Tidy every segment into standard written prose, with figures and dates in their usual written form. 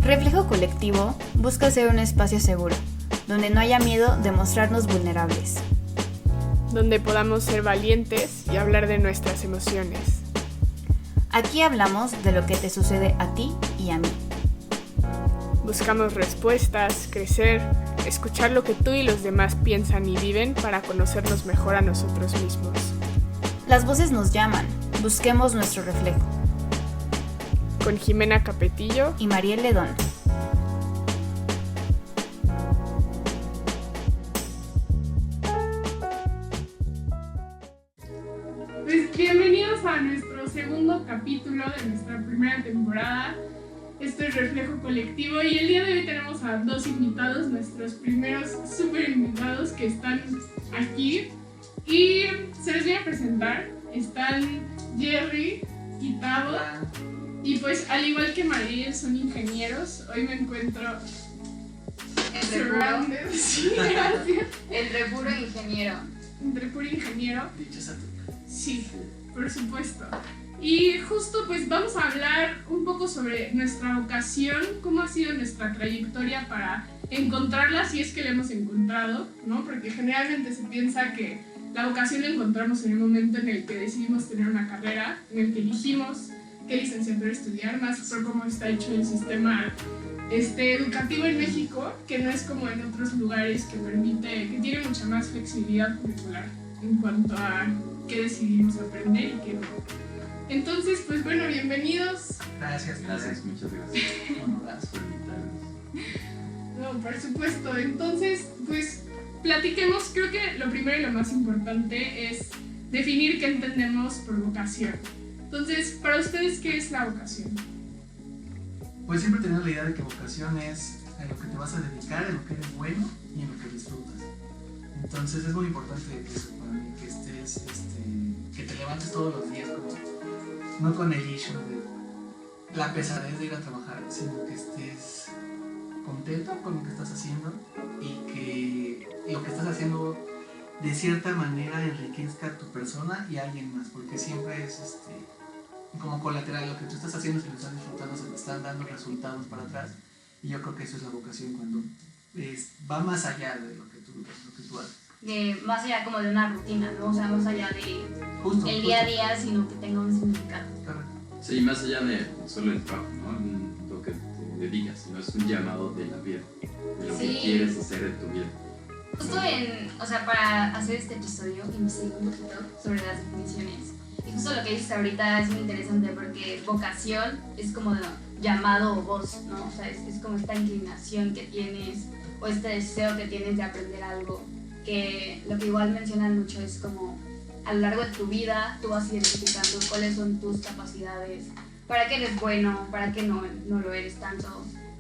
Reflejo Colectivo busca ser un espacio seguro, donde no haya miedo de mostrarnos vulnerables. Donde podamos ser valientes y hablar de nuestras emociones. Aquí hablamos de lo que te sucede a ti y a mí. Buscamos respuestas, crecer, escuchar lo que tú y los demás piensan y viven para conocernos mejor a nosotros mismos. Las voces nos llaman, busquemos nuestro reflejo. Con Jimena Capetillo y Mariel Ledón. Pues bienvenidos a nuestro segundo capítulo de nuestra primera temporada. Esto es Reflejo Colectivo y el día de hoy tenemos a dos invitados, nuestros primeros super invitados que están aquí. Y se les voy a presentar. Están Jerry y Tavo. Y pues al igual que Mariel son ingenieros, hoy me encuentro surrounded. Sí, gracias. Entre puro ingeniero. Entre puro ingeniero. Dichosa tú. Sí, por supuesto. Y justo pues vamos a hablar un poco sobre nuestra vocación, cómo ha sido nuestra trayectoria para encontrarla, si es que la hemos encontrado, ¿no? Porque generalmente se piensa que la vocación la encontramos en el momento en el que decidimos tener una carrera, en el que elegimos qué licenciatura estudiar, más por cómo está hecho el sistema educativo en México, que no es como en otros lugares, que tiene mucha más flexibilidad curricular en cuanto a qué decidimos aprender y qué no. Entonces, pues bueno, bienvenidos. Gracias, muchas gracias. Gracias por invitarnos. No, por supuesto. Entonces, pues platiquemos. Creo que lo primero y lo más importante es definir qué entendemos por vocación. Entonces, para ustedes, ¿qué es la vocación? Pues siempre he tenido la idea de que vocación es en lo que te vas a dedicar, en lo que eres bueno y en lo que disfrutas. Entonces es muy importante eso para mí, que estés, que te levantes todos los días no con el issue de la pesadez de ir a trabajar, sino que estés contento con lo que estás haciendo y que lo que estás haciendo de cierta manera enriquezca a tu persona y a alguien más, porque siempre es como colateral, lo que tú estás haciendo, si lo estás disfrutando, se te están dando resultados para atrás, y yo creo que eso es la vocación, cuando va más allá de lo que tú haces. Más allá como de una rutina, ¿no? O sea, más allá de el día a día, sino que tenga un significado. Correcto. Sí, más allá de solo el trabajo, ¿no? Lo que te dedicas, sino es un llamado de la vida, de lo que quieres hacer en tu vida. Justo para hacer este episodio, investigué un poquito sobre las definiciones. Y justo lo que dices ahorita es muy interesante porque vocación es como llamado o voz, ¿no? O sea, es como esta inclinación que tienes o este deseo que tienes de aprender algo, que lo que igual mencionan mucho es como a lo largo de tu vida tú vas identificando cuáles son tus capacidades, para qué eres bueno, para qué no lo eres tanto,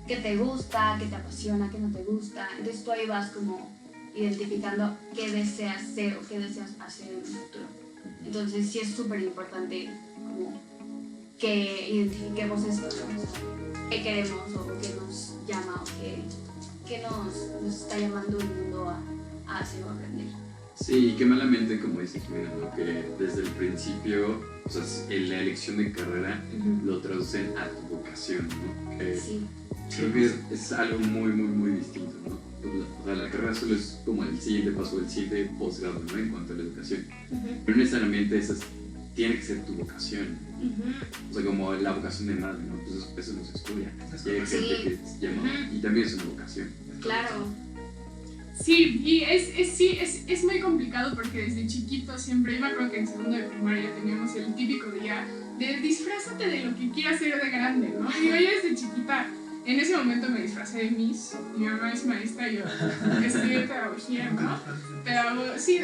qué te gusta, qué te apasiona, qué no te gusta. Entonces tú ahí vas como identificando qué deseas ser o qué deseas hacer en el futuro. Entonces sí es súper importante como que identifiquemos esto, ¿no? Qué queremos o qué nos llama o qué nos está llamando el mundo a hacer o aprender. Sí, y qué malamente, como dice Jimena, ¿no? Que desde el principio, o sea, en la elección de carrera lo traducen a tu vocación, ¿no? Que Sí. Creo que es algo muy, muy, muy distinto, ¿no? O sea, la carrera solo es como el siguiente paso, el siguiente posgrado, ¿no? En cuanto a la educación. Pero necesariamente esa tiene que ser tu vocación. O sea, como la vocación de madre, ¿no? Pues eso no se estudia. Y hay gente que se llama, y también es una vocación. Claro. Sí, y es muy complicado porque desde chiquito siempre, yo me acuerdo que en segundo de primaria teníamos el típico día de disfrázate de lo que quieras ser de grande, ¿no? Y yo desde chiquita, en ese momento me disfracé de Miss, mi mamá es maestra, yo estudié pedagogía, ¿no? Pero sí,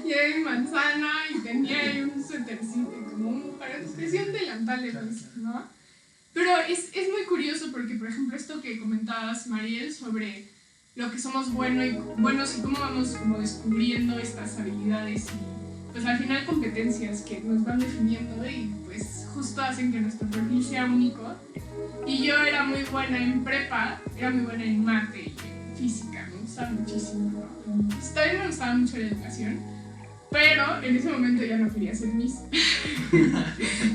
y era mi manzana y tenía ahí un suétercito, como parecía un delantal de Miss, ¿no? Pero es muy curioso porque, por ejemplo, esto que comentabas, Mariel, sobre lo que somos buenos y cómo vamos como descubriendo estas habilidades y pues al final competencias que nos van definiendo y pues justo hacen que nuestro perfil sea único. Y yo era muy buena en prepa, era muy buena en mate y en física, me gustaba muchísimo, ¿no? También me gustaba mucho la educación, pero en ese momento ya no quería ser Miss.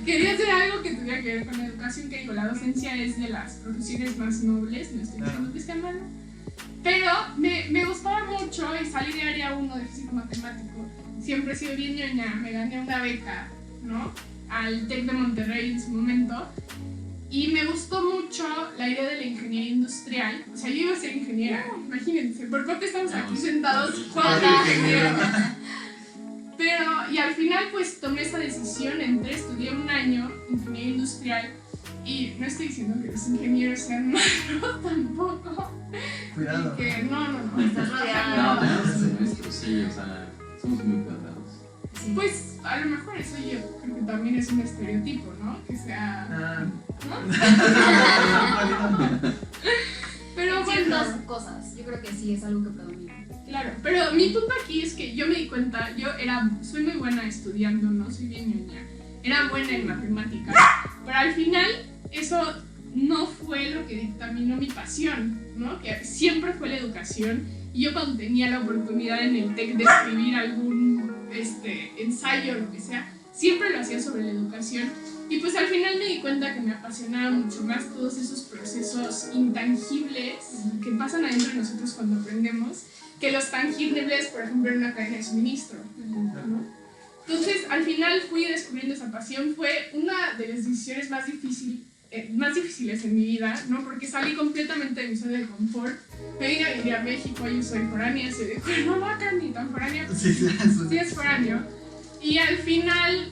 Quería hacer algo que tuviera que que ver con la educación, que digo, la docencia es de las profesiones más nobles, no estoy diciendo que sea malo, pero me gustaba mucho y salí de área 1 de físico matemático. Siempre he sido bien ñoña, me gané una beca, ¿no? Al TEC de Monterrey en su momento. Y me gustó mucho la idea de la ingeniería industrial. O sea, yo iba a ser ingeniera, imagínense, por poco estamos aquí sentados, cuatro ingenieros. Pero, y al final pues tomé esa decisión, entré, estudié un año ingeniería industrial. Y no estoy diciendo que los ingenieros sean malos tampoco. Cuidado. Y que no. Estás rodeada. No, tenemos ese nuestro, sí, o sea, somos muy cuadrados. Sí. Pues a lo mejor eso yo creo que también es un estereotipo, ¿no? Que sea... Pero En bueno, ciertas cosas, yo creo que sí es algo que predomina. claro, pero mi punto aquí es que yo me di cuenta, soy muy buena estudiando, ¿no? Soy bien ñoña. Era buena en matemáticas, pero al final eso no fue lo que dictaminó mi pasión, ¿no? Que siempre fue la educación. Y yo cuando tenía la oportunidad en el TEC de escribir algún ensayo o lo que sea, siempre lo hacía sobre la educación. Y pues al final me di cuenta que me apasionaba mucho más todos esos procesos intangibles que pasan adentro de nosotros cuando aprendemos, que los tangibles, por ejemplo, en una cadena de suministro, ¿no? Entonces, al final fui descubriendo esa pasión. Fue una de las decisiones más difíciles en mi vida, ¿no? Porque salí completamente de mi zona de confort. Me vine a vivir a México, yo soy foránea, soy de Cuernavaca, ni tan foránea. Sí, Es foráneo. Y al final,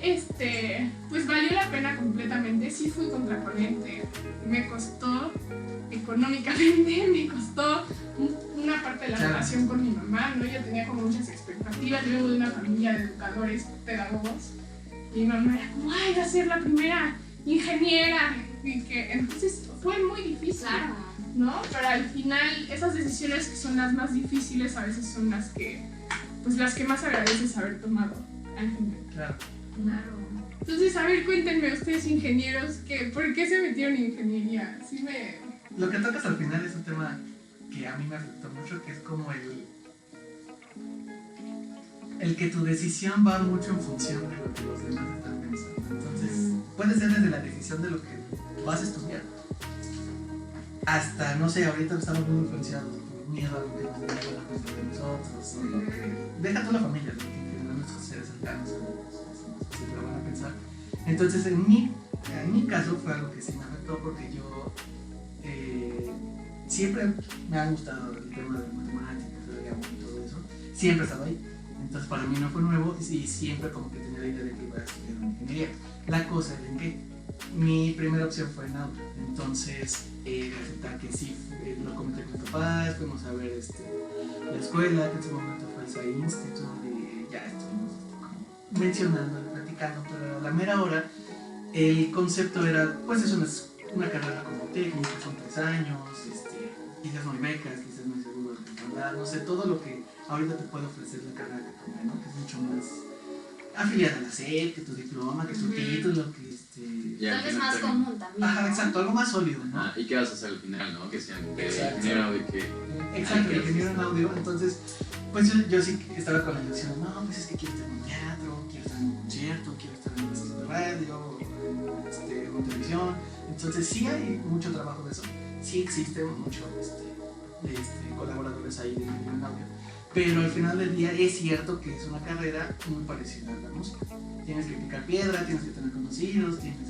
pues valió la pena completamente. Sí fui contracorriente. Me costó económicamente, me costó una parte de la relación con mi mamá, ¿no? Yo tenía como muchas expectativas. Yo vengo de una familia de educadores, pedagogos. Y mi mamá era como, ay, va a ser la primera ingeniera. Y que entonces fue muy difícil, Claro. ¿no? Pero al final, esas decisiones que son las más difíciles a veces son las que más agradeces haber tomado. Al final. Claro. Claro. Entonces, a ver, cuéntenme ustedes ingenieros, ¿por qué se metieron en ingeniería? Lo que tocas al final es un tema que a mí me afectó mucho, que es como el que tu decisión va mucho en función de lo que los demás están pensando. Entonces, puede ser desde la decisión de lo que vas a estudiar hasta, no sé, ahorita estamos muy influenciados por miedo a lo que nos demás van a pensar de nosotros, o lo que... Deja tú la familia, lo que nuestros seres cercanos siempre van a pensar. Entonces, en mi caso fue algo que sí me afectó, porque yo siempre me ha gustado el tema de matemáticas, y todo eso. Siempre he estado ahí. Entonces, para mí no fue nuevo y siempre como que tenía la idea de que iba a estudiar ingeniería. La cosa es en que mi primera opción fue en audio. Entonces, resulta que sí, lo comenté con mis papás, fuimos a ver la escuela, que en su momento fue el SAI Institute, y ya estuvimos como mencionando, platicando, pero a la mera hora el concepto era, pues es una carrera como técnica, son 3 años, quizás no hay becas, quizás no hay seguro de enfermedad, no sé, todo lo que ahorita te puede ofrecer la carrera que tomé, ¿no? Que es mucho más afiliada a la SEP, que tu diploma, que tu título, que Tal vez más común también. Ajá, exacto, algo más sólido, ¿no? ¿Y qué vas a hacer al final, no? Que sean de Exacto. ingeniero de que... Exacto, ingeniero en audio. Entonces, pues yo sí estaba con la ilusión, no, pues es que quiero estar en un teatro, quiero estar en un concierto, quiero estar en una estación de radio, o televisión. Entonces sí hay mucho trabajo de eso, sí existe mucho colaboradores ahí de ingeniero en audio, pero al final del día es cierto que es una carrera muy parecida a la música. Tienes que picar piedra, tienes que tener conocidos, tienes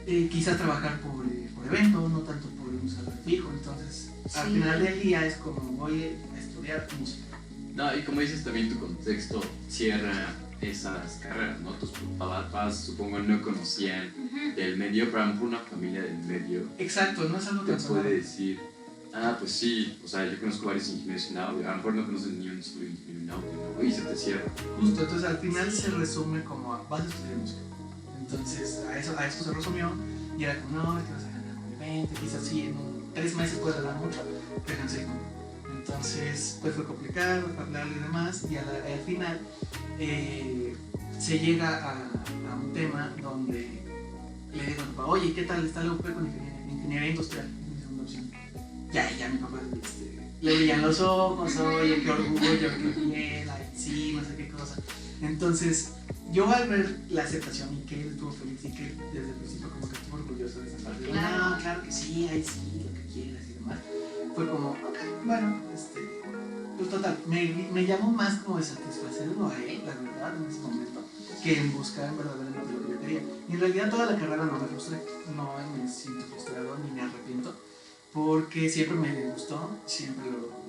que quizás trabajar por evento, no tanto por un salario fijo. Entonces, al Sí. final del día es como voy a estudiar música. No, y como dices, también tu contexto cierra esas carreras, ¿no? Tus papás, supongo, no conocían del medio, pero a lo mejor una familia del medio Exacto, no es algo que te puede decir, pues sí, o sea, yo conozco varios ingenieros en audio, a lo mejor no conoces ni un solo ingeniero en audio, ¿no? Y se te cierra. Justo, entonces al final se resume como a, vas a estudiar música. Entonces a eso se resumió y era como, no, es que vas a ganar muy 20, quizás sí, en 3 meses puedes ganar mucho, pero en 6 no. Entonces pues fue complicado hablarle y demás, y al final se llega a un tema donde le digo a mi papá, oye, ¿qué tal está la UP con ingeniería industrial? Es mi segunda opción. Ya mi papá le brillan los ojos, oye, qué orgullo, qué bien, ay, sí, no sé qué cosa. Entonces yo al ver la aceptación y que él estuvo feliz y que desde el principio como que estuvo orgulloso de esa parte, Claro. no, claro que sí, ahí sí, lo que quieras y demás, fue como, ok, bueno, pues total, me llamó más como de satisfacerlo a él, la verdad, en ese momento, que en buscar verdaderamente lo que yo quería. Y en realidad toda la carrera no me frustré, no me siento frustrado ni me arrepiento, porque siempre me gustó, siempre lo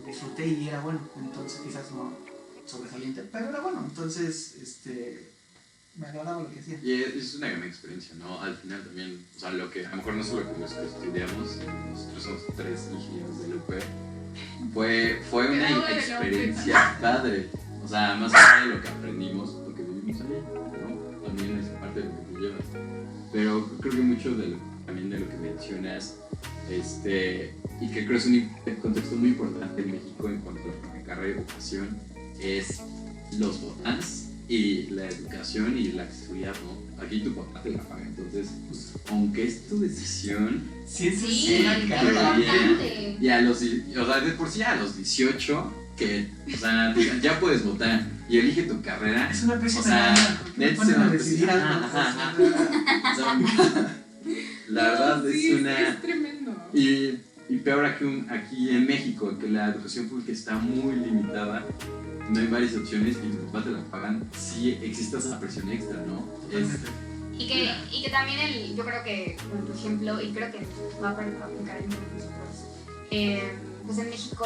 disfruté y era bueno, entonces quizás no sobresaliente, pero era bueno, entonces me agradaba lo que hacía. Y es una gran experiencia, ¿no? Al final también, o sea, lo que a lo mejor no solo que los que estudiamos, nosotros somos 3 ingenieros de la UP, fue una experiencia padre, o sea, más allá de lo que aprendimos, porque vivimos ahí, ¿no? También es parte de lo que tú llevas, pero creo que mucho también de lo que mencionas, y que creo es un contexto muy importante en México en cuanto a la carrera de vocación, es los papás y la educación y la accesibilidad, ¿no? Aquí tu papá te la paga, entonces, aunque es tu decisión, Sí, Sí, es una es carrera. importante. y o sea, de por sí a los 18, que, o sea, digan, ya puedes votar y elige tu carrera, Es una pésima o sea, idea, porque me neta, ponen a se decidir va a algo. ajá. O sea, la verdad Sí, es una... es tremendo. Y peor aquí en México, que la educación pública está muy limitada, no hay varias opciones y tus papás te la pagan, sí existe esa presión extra, ¿no? Totalmente. Y que también yo creo que, por tu ejemplo, y creo que va a aplicar en todos nosotros, pues en México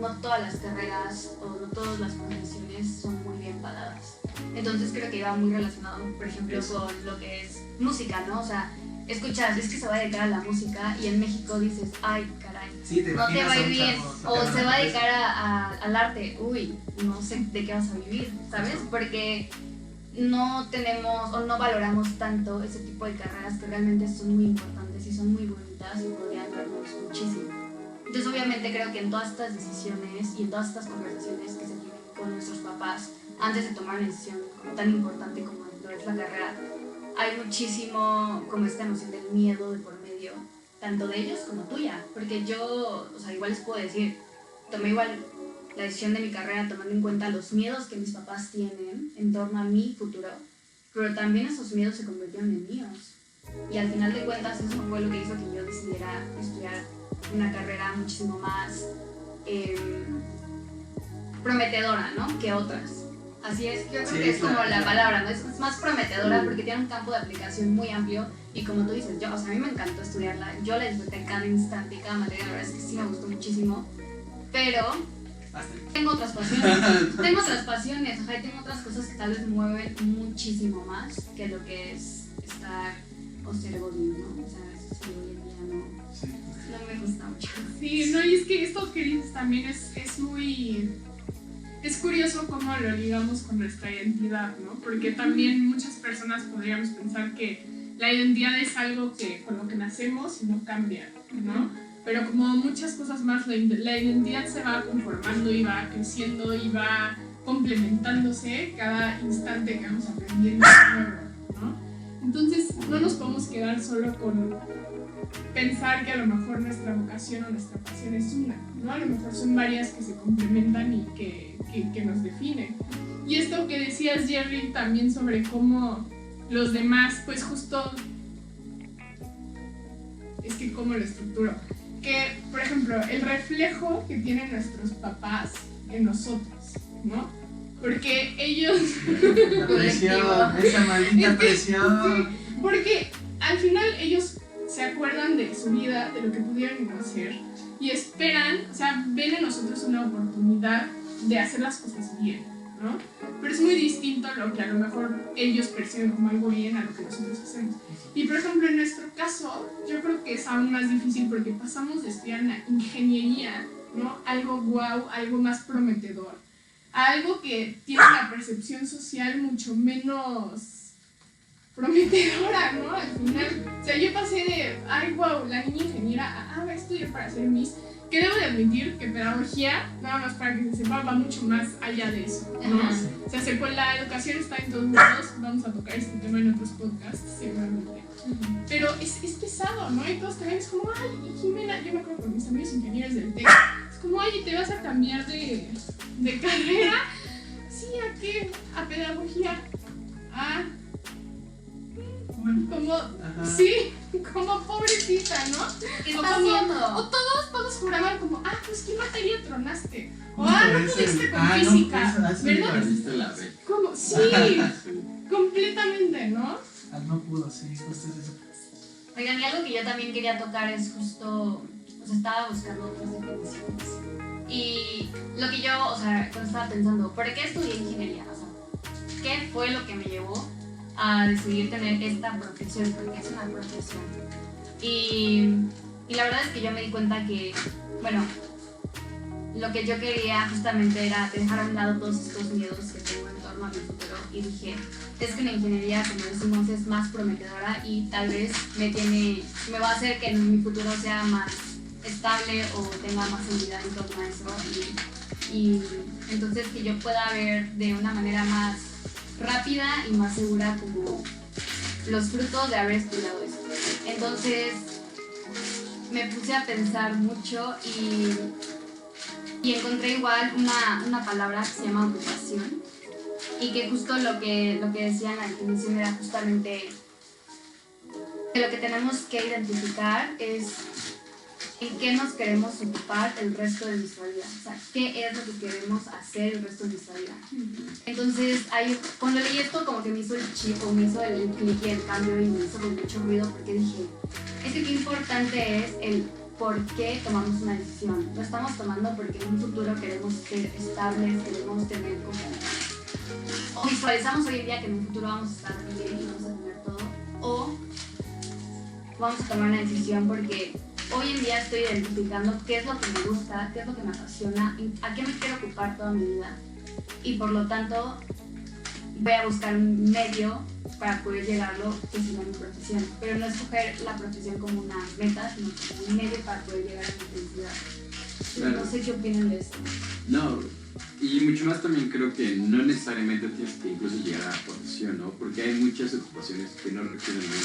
no todas las carreras o no todas las profesiones son muy bien pagadas. Entonces creo que iba muy relacionado, por ejemplo, con lo que es música, ¿no? O sea, escuchas, es que se va a dedicar a la música y en México dices, ay, caray, Sí, no te imaginas va a ir un bien, chavo o tocando se va a la dedicar al arte, uy, no sé de qué vas a vivir, ¿sabes? Porque no tenemos o no valoramos tanto ese tipo de carreras que realmente son muy importantes y son muy bonitas y podrían darnos muchísimo. Entonces obviamente creo que en todas estas decisiones y en todas estas conversaciones que se tienen con nuestros papás antes de tomar una decisión tan importante como lo es la carrera, hay muchísimo como esta noción del miedo de por medio, tanto de ellos como tuya, porque yo, o sea, igual les puedo decir, tomé igual la decisión de mi carrera tomando en cuenta los miedos que mis papás tienen en torno a mi futuro, pero también esos miedos se convirtieron en míos. Y al final de cuentas eso fue lo que hizo que yo decidiera estudiar una carrera muchísimo más prometedora, ¿no? Que otras. Así es, yo creo Sí, que es como claro. la palabra, ¿no? Es más prometedora porque tiene un campo de aplicación muy amplio y como tú dices, yo, o sea, a mí me encantó estudiarla, yo la disfruté cada instante, cada materia, la verdad es que sí me gustó muchísimo, pero tengo otras pasiones, ajá, y tengo otras cosas que tal vez mueven muchísimo más que lo que es estar o ser godín, ¿no? O sea, eso sí, hoy en día no me gusta mucho. Sí, no, y es que esto que dices también es muy... Es curioso cómo lo ligamos con nuestra identidad, ¿no? Porque también muchas personas podríamos pensar que la identidad es algo que con lo que nacemos y no cambia, ¿no? Pero como muchas cosas más, la identidad se va conformando y va creciendo y va complementándose cada instante que vamos aprendiendo nuevo, ¿no? Entonces no nos podemos quedar solo con pensar que a lo mejor nuestra vocación o nuestra pasión es una, ¿no? A lo mejor son varias que se complementan y que nos definen. Y esto que decías, Jerry, también sobre cómo los demás, pues justo, es que cómo lo estructuro. Que, por ejemplo, el reflejo que tienen nuestros papás en nosotros, ¿no? Porque ellos... La presión, esa maldita presión. Sí, porque al final ellos se acuerdan de su vida, de lo que pudieron hacer y esperan, o sea, ven en nosotros una oportunidad de hacer las cosas bien, ¿no? Pero es muy distinto lo que a lo mejor ellos perciben como algo bien a lo que nosotros hacemos. Y por ejemplo, en nuestro caso, yo creo que es aún más difícil porque pasamos de estudiar una ingeniería, ¿no? Algo guau, algo más prometedor, a algo que tiene una percepción social mucho menos prometedora, ¿no? Al final, o sea, yo pasé de, ay, wow, la niña ingeniera, va a estudiar para ser Miss, que debo de admitir que pedagogía, nada más para que se sepa, va mucho más allá de eso, ¿no? Ajá. O sea, la educación está en todos lados, vamos a tocar este tema en otros podcasts, seguramente. Pero es pesado, ¿no? Y todos también es como, ay, Jimena, yo me acuerdo con mis amigos ingenieros del TEC, es como, ay, ¿te vas a cambiar de carrera? Sí, ¿a qué? ¿A pedagogía? Como, Ajá. sí, como pobrecita, ¿no? ¿Qué O está como- haciendo? O todos juraban como, pues ¿qué materia tronaste? O Justo no ese- pudiste con no, física, eso iba a ¿verdad? decir. Perdiste la B. Como, sí, Sí. completamente, ¿no? No pudo, sí, justo es eso. Oigan, y algo que yo también quería tocar es justo, o sea, estaba buscando otras definiciones. Y lo que yo, o sea, cuando estaba pensando, ¿por qué estudié ingeniería? O sea, ¿qué fue lo que me llevó a decidir tener esta profesión? Porque es una profesión. Y la verdad es que yo me di cuenta que, bueno, lo que yo quería justamente era dejar a un lado todos estos miedos que tengo en torno a mi futuro. Y dije, es que una ingeniería, como decimos, es más prometedora y tal vez me va a hacer que mi futuro sea más estable o tenga más seguridad en torno a eso. Y entonces que yo pueda ver de una manera más rápida y más segura como los frutos de haber estudiado eso. Entonces me puse a pensar mucho y encontré igual una palabra que se llama ocupación y que justo lo que decía en la definición era justamente que lo que tenemos que identificar es en qué nos queremos ocupar el resto de nuestra vida, o sea, qué es lo que queremos hacer el resto de nuestra vida. Entonces, cuando leí esto como que me hizo el chip o me hizo el clic y el cambio y me hizo con mucho ruido porque dije, es que qué importante es el por qué tomamos una decisión. Lo estamos tomando porque en un futuro queremos ser estables, queremos tener como... O visualizamos hoy en día que en un futuro vamos a estar bien y vamos a tener todo. O vamos a tomar una decisión porque hoy en día estoy identificando qué es lo que me gusta, qué es lo que me apasiona, a qué me quiero ocupar toda mi vida. Y por lo tanto voy a buscar un medio para poder llegarlo, que sería mi profesión. Pero no escoger la profesión como una meta, sino como un medio para poder llegar a mi felicidad. Claro. No sé qué opinan de esto. No, y mucho más también creo que no necesariamente tienes que incluso llegar a la profesión, ¿no? Porque hay muchas ocupaciones que no requieren de uno.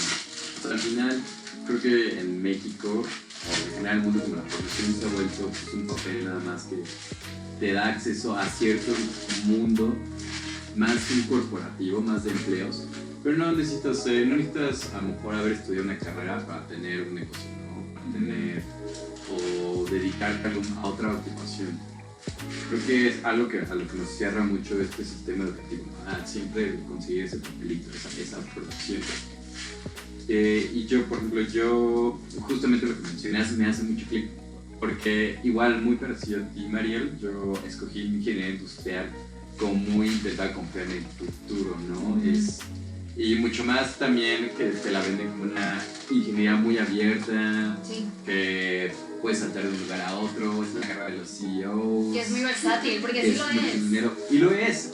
O sea, al final, creo que en México, o en general el mundo, como la profesión se ha vuelto pues, un papel nada más que te da acceso a cierto mundo más corporativo, más de empleos, pero no necesitas a lo mejor haber estudiado una carrera para tener un negocio, ¿no? Para tener o dedicarte a otra ocupación. Creo que es algo a lo que nos cierra mucho este sistema educativo, ¿no? Siempre conseguir ese papelito, esa profesión. Y yo, por ejemplo, justamente lo que mencionas me hace mucho clic, porque igual muy parecido a ti, Mariel, yo escogí ingeniería industrial como muy intentar confiar en el futuro, ¿no? Y mucho más también que te la venden como una ingeniería muy abierta, Sí. que puedes saltar de un lugar a otro, es la carrera de los CEOs. Que es muy versátil, porque sí lo mucho es. dinero. Y lo es.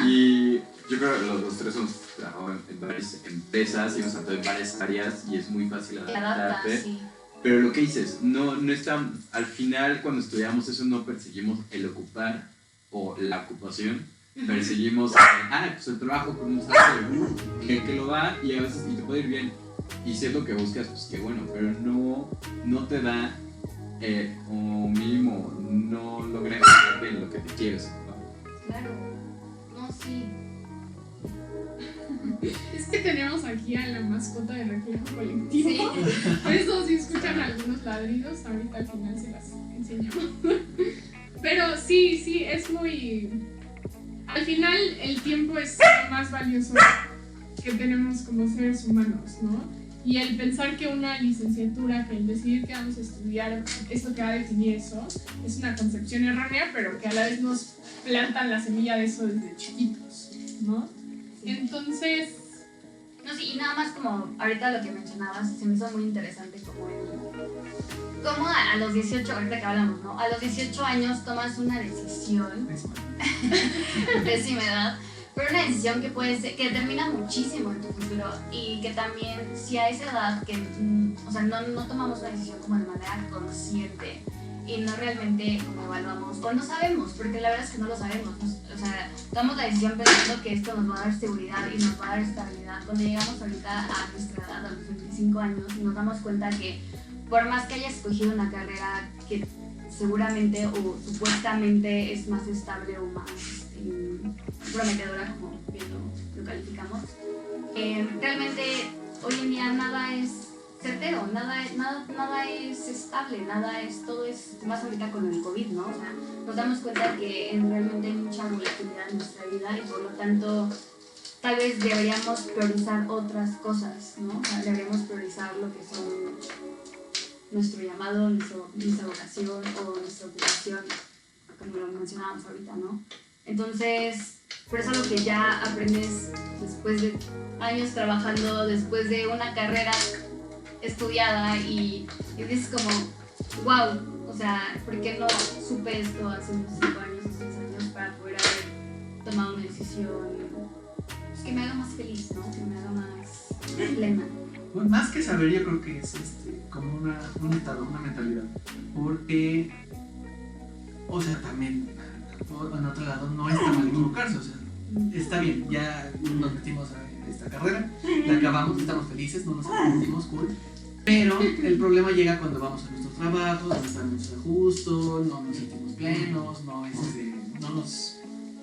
Y yo creo que los tres hemos trabajado en varias empresas y hemos saltado en varias áreas y es muy fácil Te adaptas, adaptarte. sí. Pero lo que dices, no está, al final cuando estudiamos eso no perseguimos el ocupar o la ocupación, perseguimos pues el trabajo con un salario que lo da y a veces y te puede ir bien y si es lo que buscas pues qué bueno, pero no te da o mínimo no logra enfocarte en lo que te quieres ocupar. Claro. No, sí. Es que tenemos aquí a la mascota de Reflejo Colectivo. Sí. Por eso si escuchan algunos ladridos, ahorita al final se las enseñamos. Pero sí, es muy... Al final el tiempo es lo más valioso que tenemos como seres humanos, ¿no? Y el pensar que una licenciatura, que el decidir que vamos a estudiar es lo que va a definir eso, es una concepción errónea, pero que a la vez nos plantan la semilla de eso desde chiquitos, ¿no? Entonces... No, sí, y nada más como ahorita lo que mencionabas, se me hizo muy interesante como a los 18, ahorita que hablamos, ¿no? A los 18 años tomas una decisión, pésima edad, pero una decisión que puede ser, que determina muchísimo en tu futuro y que también, si a esa edad que, o sea, no tomamos una decisión como de manera consciente y no realmente como evaluamos, o no sabemos, porque la verdad es que no lo sabemos, o sea, tomamos la decisión pensando que esto nos va a dar seguridad y nos va a dar estabilidad. Cuando llegamos ahorita a nuestra edad, a los 25 años, nos damos cuenta que por más que hayas escogido una carrera que seguramente o supuestamente es más estable o más prometedora, como bien lo calificamos. Realmente hoy en día nada es certero, nada es estable, todo es, más ahorita con el COVID, ¿no? O sea, nos damos cuenta que realmente hay mucha volatilidad en nuestra vida y por lo tanto tal vez deberíamos priorizar otras cosas, ¿no? O sea, deberíamos priorizar lo que son nuestro llamado, nuestra vocación o nuestra ocupación, como lo mencionábamos ahorita, ¿no? Entonces, por eso lo que ya aprendes después de años trabajando, después de una carrera estudiada y dices como, wow, o sea, ¿por qué no supe esto hace unos 5 años, 6 años para poder haber tomado una decisión que me haga más feliz, ¿no? Que me haga más plena. Bueno, más que saber, yo creo que es como un estado, una mentalidad. Porque, o sea, también, en otro lado, no está mal equivocarse. O sea, está bien, ya nos metimos a esta carrera, la acabamos, estamos felices, no nos arrepentimos, cool. Pero el problema llega cuando vamos a nuestros trabajos, no estamos a gusto, no nos sentimos plenos, no nos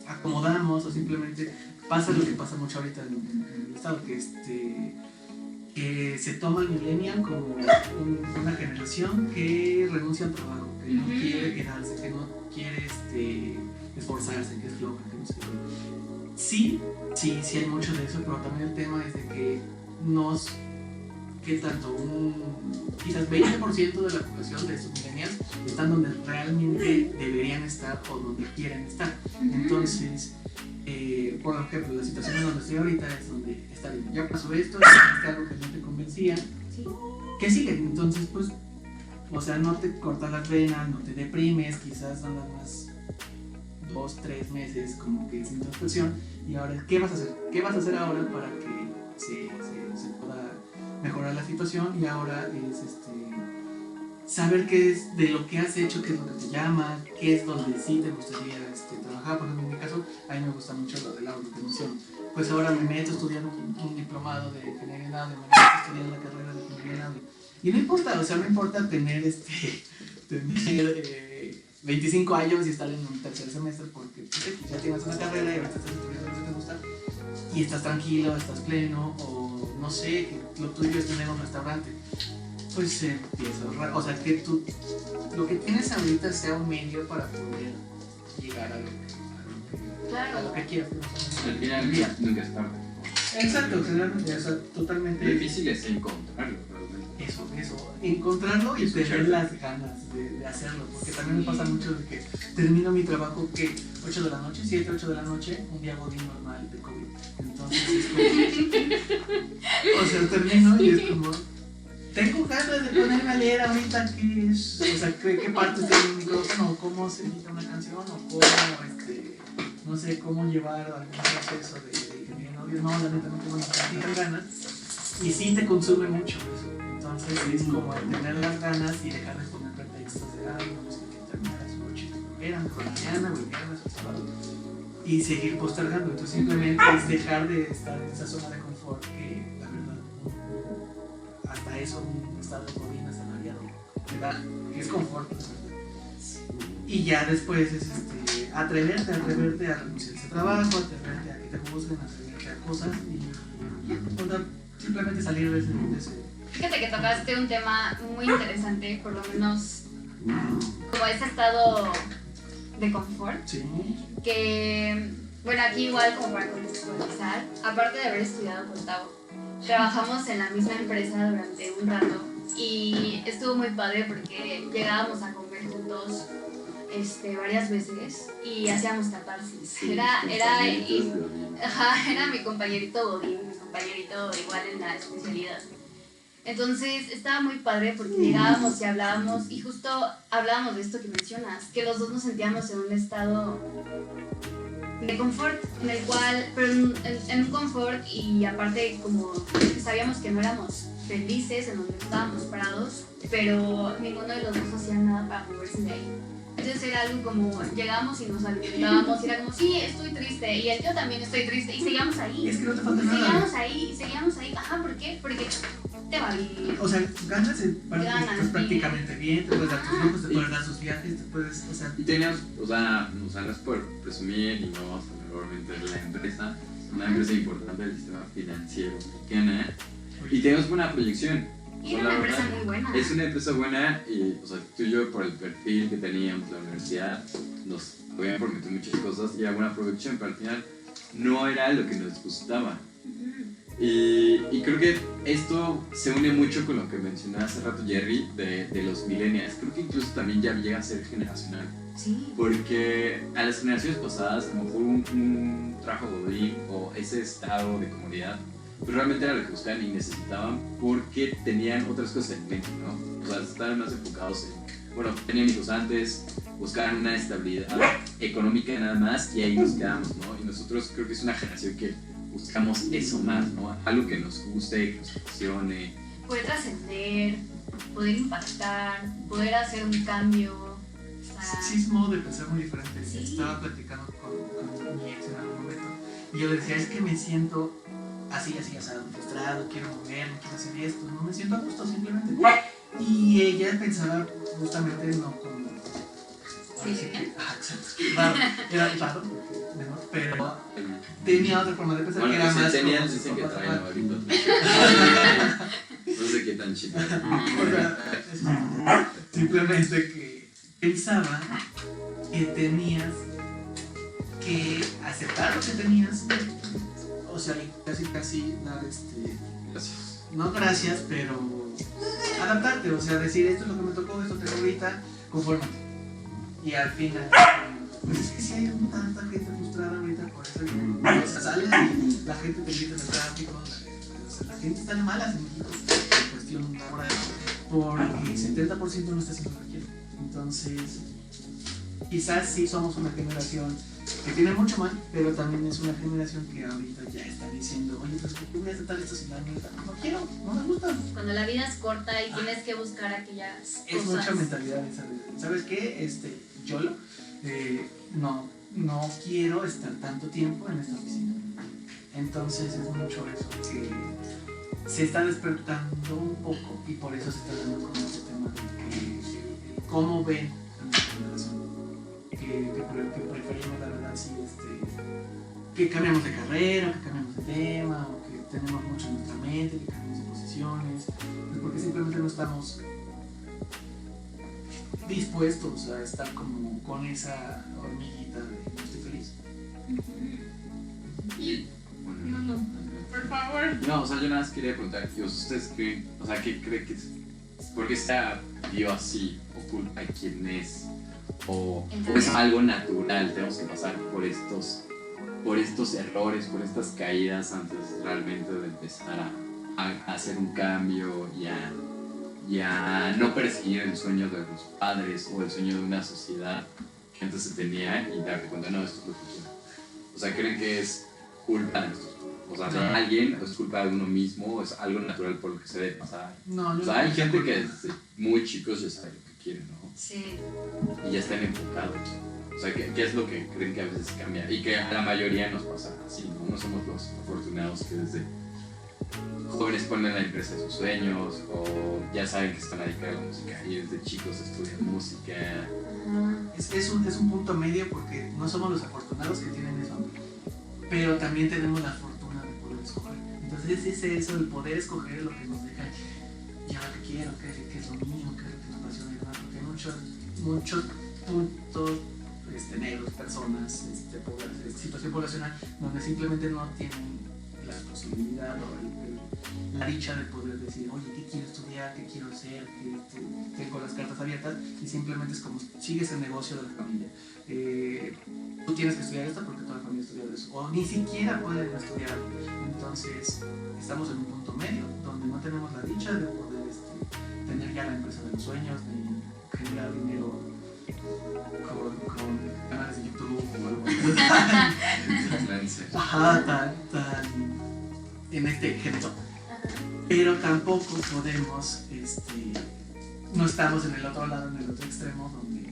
acomodamos o simplemente pasa lo que pasa mucho ahorita en el estado, que se toma al millennial como una generación que renuncia al trabajo, que no quiere quedarse, que no quiere esforzarse, que es floja, que no sé qué. Sí hay mucho de eso, pero también el tema es de que tanto quizás 20% de la población de estos millennials están donde realmente deberían estar o donde quieren estar. Entonces, por ejemplo, la situación en donde estoy ahorita es donde está bien, ya pasó esto, ya algo que no te convencía, ¿qué sigue? Entonces, pues, o sea, no te cortas las venas, no te deprimes, quizás andas más 2-3 meses como que sin presión. Y ahora, ¿qué vas a hacer? ¿Qué vas a hacer ahora para que se pueda mejorar la situación? Y ahora es saber qué es de lo que has hecho, qué es lo que te llama, qué es donde sí te gustaría trabajar. Por ejemplo, en mi caso, a mí me gusta mucho lo del audio, que menciono. Pues ahora me meto estudiando un diplomado de ingeniería en audio, me meto estudiando la carrera de ingeniería en audio. Y no importa, o sea, no importa tener 25 años y estar en un tercer semestre, porque pues, ya tienes una carrera y ahora estás estudiando lo que te gusta y estás tranquilo, estás pleno, o no sé, que lo tuyo es tener un restaurante. Pues empieza a ahorrar, o sea, que tú lo que tienes ahorita sea un medio para poder llegar a lo que quieras. Al final nunca es tarde. Exacto, generalmente, o sea, totalmente. Lo difícil es encontrarlo, realmente. Eso, encontrarlo y tener las ganas de hacerlo, porque también me pasa mucho de que termino mi trabajo que 8 de la noche, 7, 8 de la noche, un día godín normal de COVID. Entonces es como, o sea, termino y es como, tengo ganas de ponerme a leer ahorita qué partes del micrófono, o cómo se edita una canción, o cómo, no sé, cómo llevar algún proceso de ingeniería en audio. No, la neta no tengo ni tantas ganas. Y sí te consume mucho eso. Entonces es como el tener las ganas y dejar de poner pretextos de, no, es que terminar a las 8, era mejor mañana, o el viernes, o el sábado. Y seguir postergando. Entonces simplemente es dejar de estar en esa zona de confort que, la verdad, hasta eso un estado de bien asalariado te da, que es confort, la verdad. Y ya después es atreverte a renunciar a ese trabajo, atreverte a que te juzguen, atreverte a cosas y simplemente salir de ese. Fíjate que tocaste un tema muy interesante, por lo menos como ese estado de confort. Sí. Que, bueno, aquí igual como para contextualizar, aparte de haber estudiado con Tavo, trabajamos en la misma empresa durante un rato y estuvo muy padre porque llegábamos a comer juntos varias veces y hacíamos catarsis. Era mi compañerito Godín, mi compañerito igual en la especialidad. Entonces estaba muy padre porque llegábamos y hablábamos y justo hablábamos de esto que mencionas, que los dos nos sentíamos en un estado de confort, en el cual, pero en un confort y aparte como sabíamos que no éramos felices en donde estábamos parados, pero ninguno de los dos hacía nada para moverse de ahí. Entonces era algo como, llegábamos y nos alimentábamos y era como, sí, estoy triste, y yo también estoy triste, y seguíamos ahí. Es que no te falta nada. Seguíamos ahí, ajá, ¿por qué? Porque te va bien. O sea, ganas en parte, Ganas estás bien. prácticamente bien, te puedes dar tus lujos, te puedes dar sus viajes, te puedes, o sea, Y teníamos, o sea, no es por presumir y no vamos a hablar obviamente de la empresa, es una empresa importante del sistema financiero mexicano y tenemos buena proyección. O Y sea, era la una empresa verdad, muy buena. es una empresa buena y, o sea, tú y yo por el perfil que teníamos en la universidad nos habían prometido muchas cosas y era buena proyección, pero al final no era lo que nos gustaba. Y creo que esto se une mucho con lo que mencionaba hace rato Jerry de los millennials. Creo que incluso también ya llega a ser generacional. Sí. Porque a las generaciones pasadas, a lo mejor un trabajo godín o ese estado de comodidad, pues realmente era lo que buscaban y necesitaban porque tenían otras cosas en mente, ¿no? O sea, estaban más enfocados en, bueno, tenían hijos antes, buscaban una estabilidad económica nada más y ahí nos quedamos, ¿no? Y nosotros creo que es una generación que buscamos eso más, ¿no? Algo que nos guste, que nos apasione. Poder trascender, poder impactar, poder hacer un cambio. O sea, sí es modo de pensar muy diferente. Sí. Estaba platicando con mi ex en algún momento y yo le decía, es que me siento así, asado, frustrado, quiero moverme, quiero hacer esto, no me siento a gusto simplemente. Y ella pensaba justamente no como... Sí. Exacto. Raro, era raro, pero tenía otra forma de pensar Bueno, que era más... tenían, como dicen que psicópata. traen ahorita. No sé qué tan chido. O sea, simplemente que pensaba que tenías que aceptar lo que tenías, o sea, y casi dar Gracias. no gracias, pero adaptarte, o sea, decir esto es lo que me tocó, esto tengo ahorita, confórmate. Y al final, pues es que si hay tanta gente frustrada ahorita por eso, o sea, sales y la gente te grita en el tráfico, o sea, la gente está de malas en México en cuestión laboral, porque el 70% no está haciendo lo que quiere. Entonces, quizás sí somos una generación que tiene mucho mal, pero también es una generación que ahorita ya está diciendo, oye, pues ¿por qué voy a tratar esto sin la neta? No quiero, no me gusta. cuando la vida es corta y tienes que buscar aquellas Es cosas. mucha mentalidad esa de, ¿sabes qué? YOLO, no quiero estar tanto tiempo en esta oficina. Entonces es mucho eso que se está despertando un poco y por eso se está dando con este tema de que cómo ven a nuestra generación. Que preferimos la verdad sí, que cambiamos de carrera, que cambiamos de tema, o que tenemos mucho en nuestra mente, que cambiamos de posiciones, pues porque simplemente no estamos dispuestos a estar como con esa hormiguita de no estoy feliz. Y, no, por favor. No, o sea, yo nada más quería preguntar, ¿ustedes creen, o sea, qué creen que es? ¿Por qué está vio así? ¿O culpa de quién es? ¿O es algo natural? Tenemos que pasar por estos errores, por estas caídas antes realmente de empezar a hacer un cambio y a no perseguir el sueño de los padres o el sueño de una sociedad que antes se tenía y darte cuenta, no, esto es lo que quiero. O sea, ¿creen que es culpa de nosotros? O sea, de alguien, o es culpa de uno mismo, o es algo natural por lo que se debe pasar. No, O sea, hay gente que desde muy chicos ya sabe lo que quiere, ¿no? Sí. Y ya están enfocados. O sea, ¿qué es lo que creen que a veces cambia? Y que a la mayoría nos pasa así, ¿no? No somos los afortunados que desde jóvenes ponen la empresa de sus sueños, o ya saben que están dedicados a la música y desde chicos estudian música. Es un punto medio porque no somos los afortunados que tienen eso, pero también tenemos la fortuna de poder escoger. Entonces es eso, el poder escoger es lo que nos deja ya lo que quiero, qué es lo mío, qué es lo que me apasiona y demás, porque hay muchos puntos negros, personas, situación poblacional donde simplemente no tienen la posibilidad o la dicha de poder decir, oye, ¿qué quiero estudiar? ¿Qué quiero hacer? Tengo las cartas abiertas y simplemente es como sigues el negocio de la familia. Tú tienes que estudiar esto porque toda la familia estudia eso, o ni siquiera pueden estudiar. Entonces estamos en un punto medio donde no tenemos la dicha de poder tener ya la empresa de los sueños, de generar dinero con canales de YouTube o algo así. Ajá, tan en este ejemplo. Pero tampoco podemos, no estamos en el otro lado, en el otro extremo, donde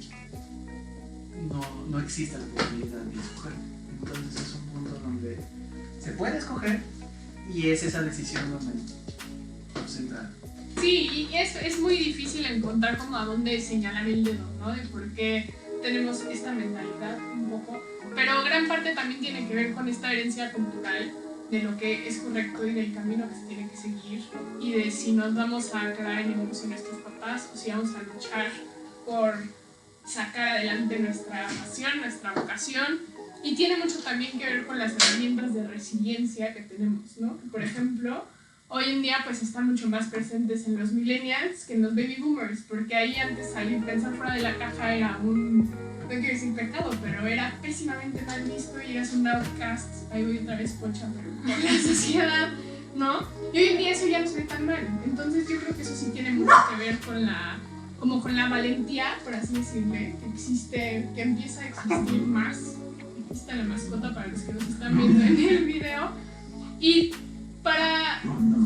no existe la posibilidad de escoger. Entonces es un punto donde se puede escoger y es esa decisión donde, no sé, central. Sí, y es muy difícil encontrar como a dónde señalar el dedo, ¿no? De por qué tenemos esta mentalidad un poco. Pero gran parte también tiene que ver con esta herencia cultural de lo que es correcto y del camino que se tiene que seguir y de si nos vamos a quedar enemigos de nuestros papás o si vamos a luchar por sacar adelante nuestra pasión, nuestra vocación. Y tiene mucho también que ver con las herramientas de resiliencia que tenemos, ¿no? Por ejemplo, hoy en día pues están mucho más presentes en los millennials que en los baby boomers, porque ahí antes salir, pensar fuera de la caja era no quiero decir pecado, pero era pésimamente mal visto y eras un outcast, ahí voy otra vez pocha, pero por la sociedad, ¿no? Y hoy en día eso ya no se ve tan mal, entonces yo creo que eso sí tiene mucho que ver con la valentía, por así decirle, que empieza a existir más. Aquí está la mascota para los que nos están viendo en el video. Y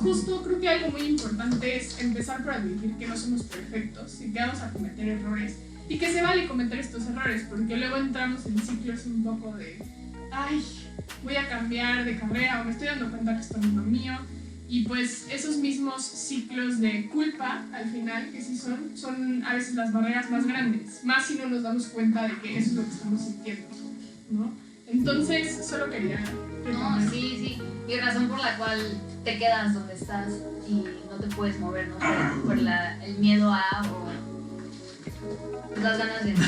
justo creo que algo muy importante es empezar por admitir que no somos perfectos y que vamos a cometer errores y que se vale cometer estos errores, porque luego entramos en ciclos un poco de ay, voy a cambiar de carrera o me estoy dando cuenta que esto no es lo mío, y pues esos mismos ciclos de culpa al final que sí son a veces las barreras más grandes, más si no nos damos cuenta de que eso es lo que estamos sintiendo, ¿no? Entonces solo quería retomar. No, sí, y razón por la cual te quedas donde estás y no te puedes mover, ¿no? Por el miedo o las ganas de no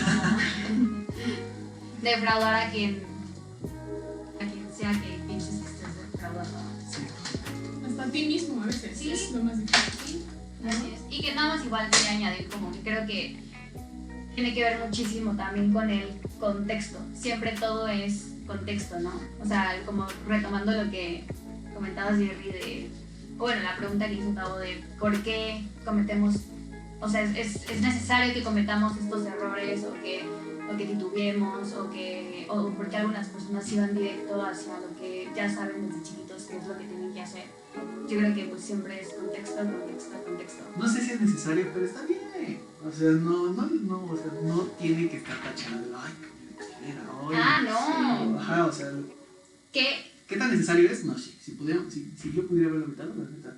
defraudar a quien sea que pienses que estés defraudando. Hasta a ti mismo a veces, Sí. es lo más difícil. Así es. Y que nada más igual quería añadir como que creo que tiene que ver muchísimo también con el contexto. Siempre todo es contexto, ¿no? O sea, como retomando lo que comentabas, Jerry, la pregunta que hizo Tavo de por qué cometemos, o sea, es necesario que cometamos estos errores o que titubeemos o porque algunas personas iban directo hacia lo que ya saben desde chiquitos que es lo que tienen que hacer. Yo creo que pues siempre es contexto. No sé si es necesario, pero está bien. O sea, no tiene que estar tachando. Ay, No. Ajá, o sea, ¿qué tan necesario es? No, sí. Si yo pudiera haberlo evitado, la neta,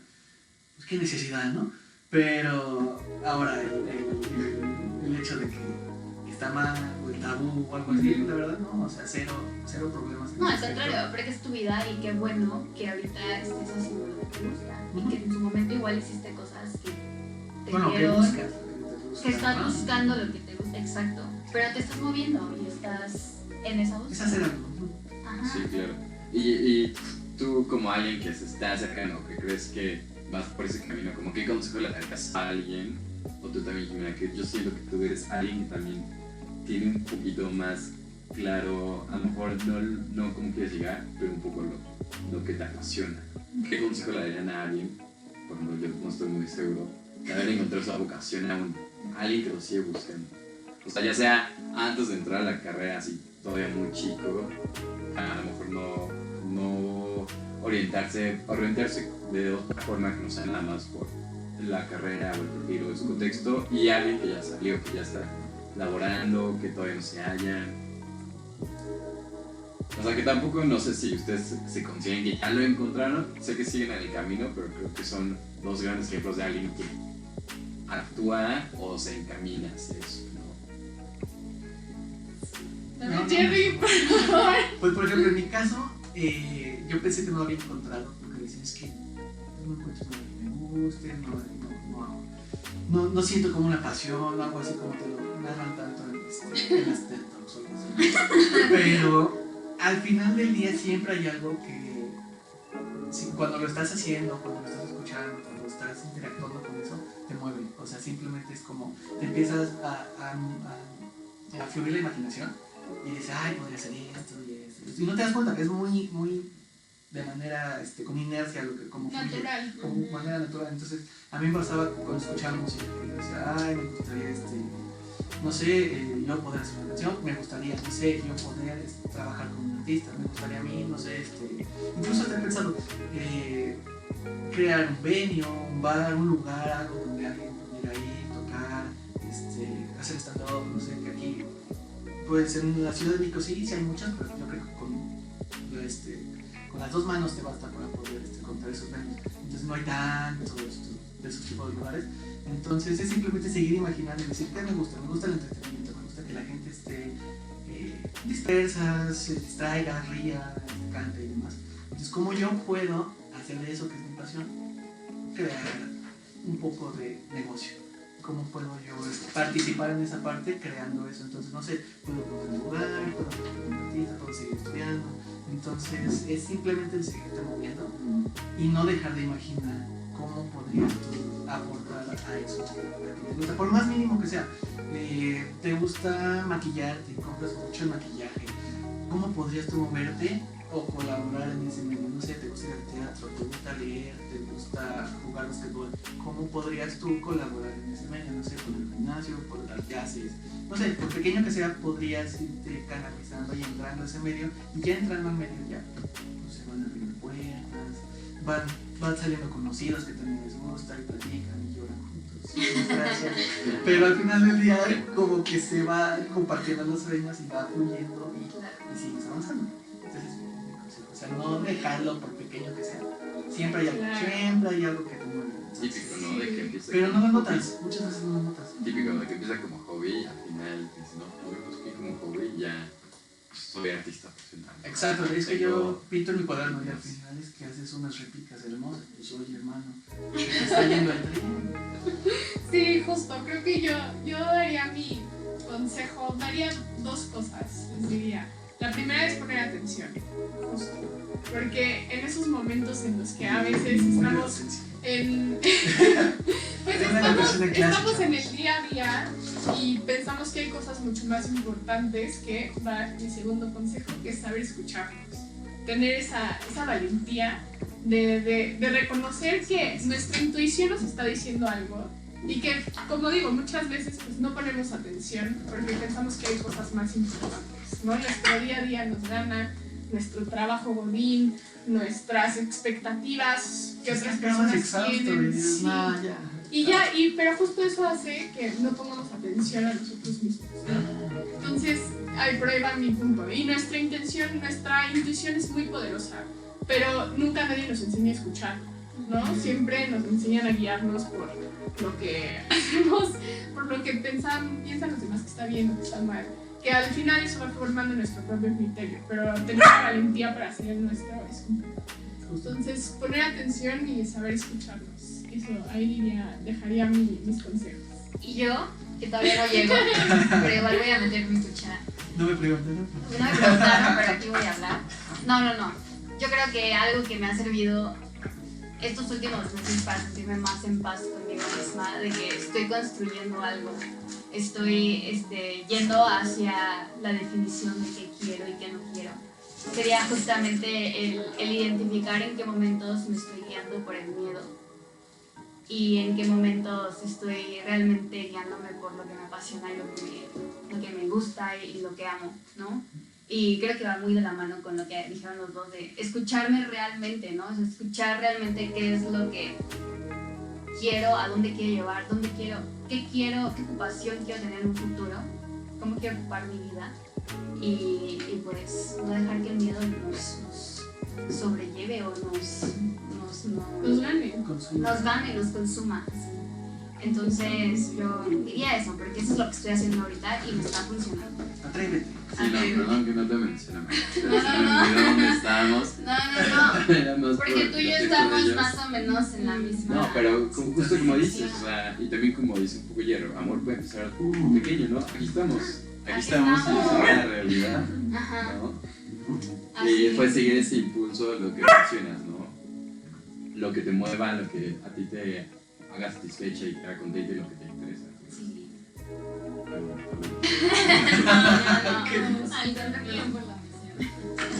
pues qué necesidad, ¿no? Pero ahora el hecho de que está mal o el tabú o algo así, la verdad no, o sea, cero problemas. No, al contrario, porque es tu vida y qué bueno que ahorita estés haciendo lo que te gusta y que en su momento igual hiciste cosas que te que buscas, que estás buscando lo que te gusta, exacto, pero te estás moviendo y estás en esa búsqueda. Es hacer algo. Ajá. Sí, claro. Y tú como alguien que se está acercando, que crees que vas por ese camino, como qué consejo le darías a alguien, o tú también, Jimena, que yo siento que tú eres alguien que también tiene un poquito más claro, a lo mejor no cómo quieres llegar, pero un poco lo que te apasiona. ¿Qué consejo le darían a alguien? Por ejemplo, yo no estoy muy seguro de haber encontrado esa vocación a alguien que lo sigue buscando. O sea, ya sea antes de entrar a la carrera, así todavía muy chico, a lo mejor no orientarse de otra forma que no sea nada más por la carrera o el retiro de su contexto, y alguien que ya salió, que ya está laborando, que todavía no se hallan. O sea, que tampoco, no sé si ustedes se consideran que ya lo encontraron, sé que siguen en el camino, pero creo que son dos grandes ejemplos de alguien que actúa o se encamina hacia eso, ¿no? Dame Jerry, por favor. Pues por ejemplo, en mi caso, yo pensé que no lo había encontrado, porque decía, es que no encuentro nada que me guste, no siento como una pasión o algo así como te lo narran tanto en las TED Talks o algo así. Pero al final del día siempre hay algo que cuando lo estás haciendo, cuando lo estás escuchando, cuando estás interactuando con eso, te mueve. O sea, simplemente es como te empiezas a fluir la imaginación y dices, ay, podría ser esto y esto. Y no te das cuenta que es muy de manera, con inercia, como Natural. fluye, como manera natural. Entonces, a mí me pasaba cuando escuchaba música, y yo decía, ay, me gustaría, no sé, yo poder hacer una canción, me gustaría, no sé, yo poder trabajar con un artista, me gustaría a mí, no sé, incluso hasta he pensado, crear un venue, un bar, un lugar, algo donde alguien pudiera ir, tocar, hacer stand-up, no sé, que aquí, pues en la ciudad de México sí hay muchas, pero yo creo que con las dos manos te basta para poder contar esos venues. Entonces no hay tanto de esos tipos de lugares. Entonces es simplemente seguir imaginando y decir, ¿qué me gusta? Me gusta el entretenimiento, me gusta que la gente esté dispersa, se distraiga, ría, cante y demás. Entonces, ¿cómo yo puedo hacer de eso que es mi pasión, crear un poco de negocio? ¿Cómo puedo yo participar en esa parte creando eso? Entonces, no sé, puedo poner un lugar, puedo poner un artista, puedo seguir estudiando. Entonces, es simplemente el seguirte moviendo y no dejar de imaginar cómo podrías tú aportar a eso. Por más mínimo que sea, te gusta maquillarte, compras mucho el maquillaje, ¿cómo podrías tú moverte o colaborar en ese medio? No sé, te gusta ir al teatro, te gusta leer, te gusta jugar basquetbol, ¿cómo podrías tú colaborar en ese medio? No sé, por el gimnasio, por las clases, no sé, por pequeño que sea, podrías irte canalizando y entrando a ese medio, y ya entrando al medio ya, no sé, van abriendo puertas, van saliendo conocidos que también les gusta y platican y lloran juntos, pero al final del día como que se va compartiendo los sueños y va fluyendo y sigues avanzando. Entonces, o sea, no dejarlo por pequeño que sea. Siempre hay algo que te mueve. Típico, ¿no? De que empieza. Pero no lo notas, muchas veces no lo notas. Típico, de que empieza como hobby y al final dices, no, yo busqué como hobby y ya soy artista profesional. Exacto, es que yo pinto en mi cuaderno y al final es que haces unas réplicas hermosas. Pues oye, hermano, te está yendo el tren. Sí, justo, creo que yo daría mi consejo, daría dos cosas, les diría. La primera es poner atención, justo, porque en esos momentos en los que a veces estamos en... pues estamos en el día a día y pensamos que hay cosas mucho más importantes que va mi segundo consejo, que es saber escucharnos. Tener esa valentía de reconocer que nuestra intuición nos está diciendo algo y que, como digo, muchas veces pues, no ponemos atención porque pensamos que hay cosas más importantes, ¿no? Nuestro día a día nos gana, nuestro trabajo godín, nuestras expectativas que otras personas tienen. Sí. Pero justo eso hace que no pongamos atención a nosotros mismos, ¿no? Entonces, ahí por ahí va mi punto. Y nuestra intuición es muy poderosa, pero nunca nadie nos enseña a escuchar, ¿no? Siempre nos enseñan a guiarnos por lo que hacemos, por lo que piensan los demás que está bien o que está mal. Que al final eso va formando nuestro propio criterio, pero tener la valentía para hacer el nuestro es complicado. Entonces, poner atención y saber escucharnos. Eso, ahí dejaría mis consejos. Y yo, que todavía no llego, pero igual voy a meter mi cuchara. No me preguntaron. No me preguntaron, pero aquí voy a hablar. No. Yo creo que algo que me ha servido estos últimos meses para sentirme más en paz conmigo misma, de que estoy construyendo algo, estoy yendo hacia la definición de qué quiero y qué no quiero, sería justamente el identificar en qué momentos me estoy guiando por el miedo y en qué momentos estoy realmente guiándome por lo que me apasiona y lo que me gusta y lo que amo, ¿no? Y creo que va muy de la mano con lo que dijeron los dos, de escucharme realmente, ¿no? O sea, escuchar realmente qué es lo que quiero, a dónde quiero llevar, qué ocupación quiero tener en un futuro, cómo quiero ocupar mi vida y pues no dejar que el miedo nos sobrelleve o nos gane, nos consuma. Entonces yo diría eso, porque eso es lo que estoy haciendo ahorita y me está funcionando. Atrévete. Sí, no, perdón que no te mencioné. ¿Dónde estamos? No, porque tú y yo estamos más o menos en la misma. No, pero justo como dices, o sea, y también como dice un poco Hierro, amor puede empezar pequeño, ¿no? Aquí estamos y es una realidad, ¿no? Y después seguir ese impulso, lo que mencionas, ¿no? Lo que te mueva, lo que a ti te haga satisfecha y te haga contenta y lo que te interesa. Sí.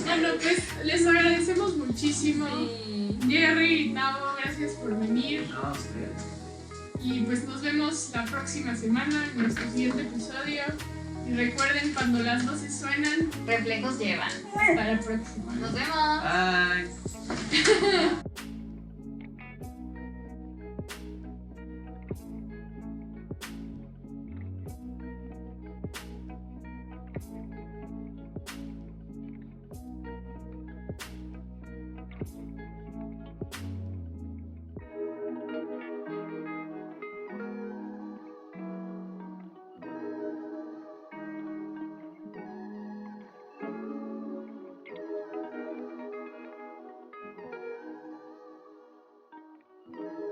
Bueno, pues les agradecemos muchísimo. Jerry y Tavo, gracias por venir. No, ustedes. Y pues nos vemos la próxima semana en nuestro siguiente episodio. Y recuerden, cuando las voces suenan, Reflejos llevan. hasta la próxima. Nos vemos. Bye. Bye.